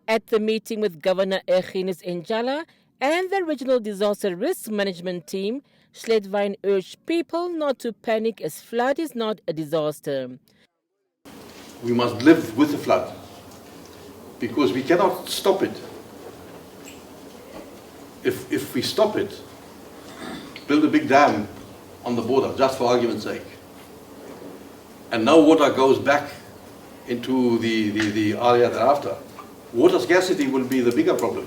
At the meeting with Governor Erginus Endjala and the Regional Disaster Risk Management Team, Schlettwein urged people not to panic as flood is not a disaster. We must live with the flood because we cannot stop it. If we stop it, build a big dam on the border, just for argument's sake, and now water goes back into the area thereafter, water scarcity will be the bigger problem.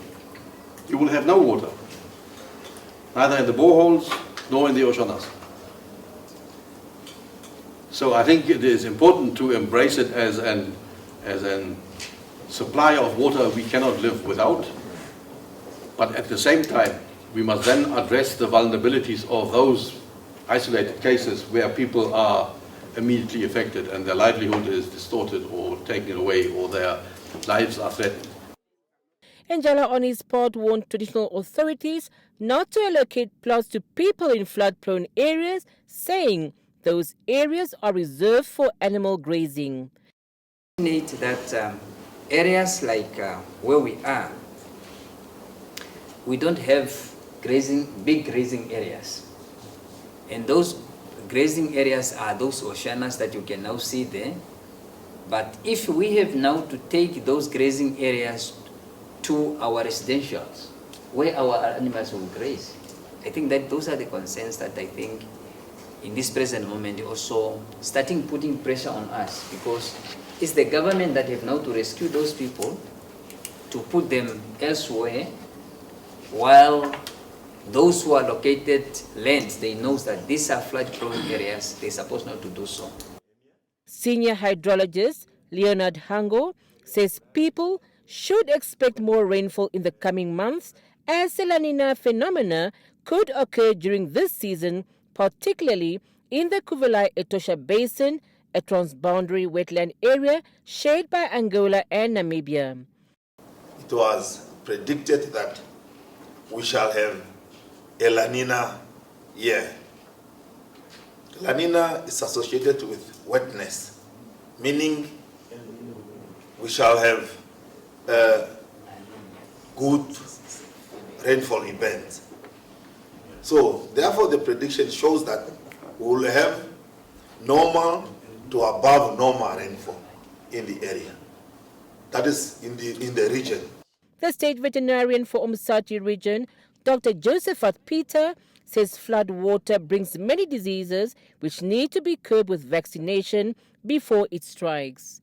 You will have no water, neither in the boreholes nor in the oceanas. So I think it is important to embrace it as an supply of water we cannot live without. But at the same time, we must then address the vulnerabilities of those isolated cases where people are immediately affected and their livelihood is distorted or taken away or their lives are threatened. Endjala on his part warned traditional authorities not to allocate plots to people in flood-prone areas, saying those areas are reserved for animal grazing. We need that areas like where we are, we don't have big grazing areas. And those grazing areas are those oceanas that you can now see there. But if we have now to take those grazing areas to our residentials, where our animals will graze, I think that those are the concerns that I think in this present moment also starting putting pressure on us, because it's the government that have now to rescue those people, to put them elsewhere, while those who are located lands, they know that these are flood-prone areas, they're supposed not to do so. Senior hydrologist Leonard Hango says people should expect more rainfall in the coming months, as the La Nina phenomena could occur during this season, particularly in the Kuvulai-Etosha Basin, a transboundary wetland area shared by Angola and Namibia. It was predicted that we shall have a La Nina year. La Nina is associated with wetness, meaning we shall have good rainfall events. So therefore the prediction shows that we will have normal to above normal rainfall in the area. That is in the region. The state veterinarian for Omusati Region, Dr. Josephat Peter, says flood water brings many diseases which need to be curbed with vaccination before it strikes.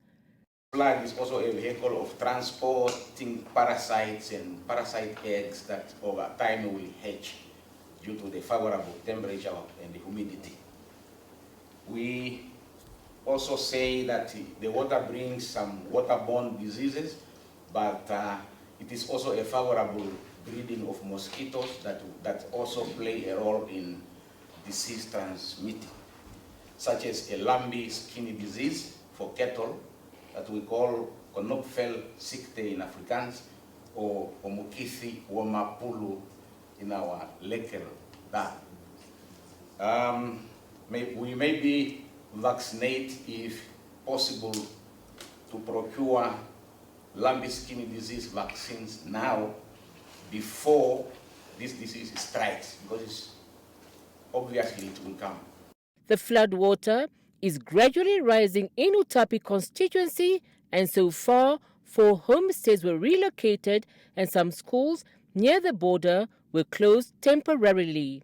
Flood is also a vehicle of transporting parasites and parasite eggs that over time will hatch due to the favorable temperature and the humidity. We also say that the water brings some waterborne diseases, but it is also a favorable breeding of mosquitoes that also play a role in disease transmitting, such as a lumpy skin disease for cattle that we call Konopfel sikte in Afrikaans, or Omukithi wamapulu in our local dam. We maybe vaccinate, if possible, to procure lumpy skin disease vaccines now before this disease strikes, because obviously it will come. The flood water is gradually rising in Outapi Constituency, and so far 4 homesteads were relocated and some schools near the border were closed temporarily.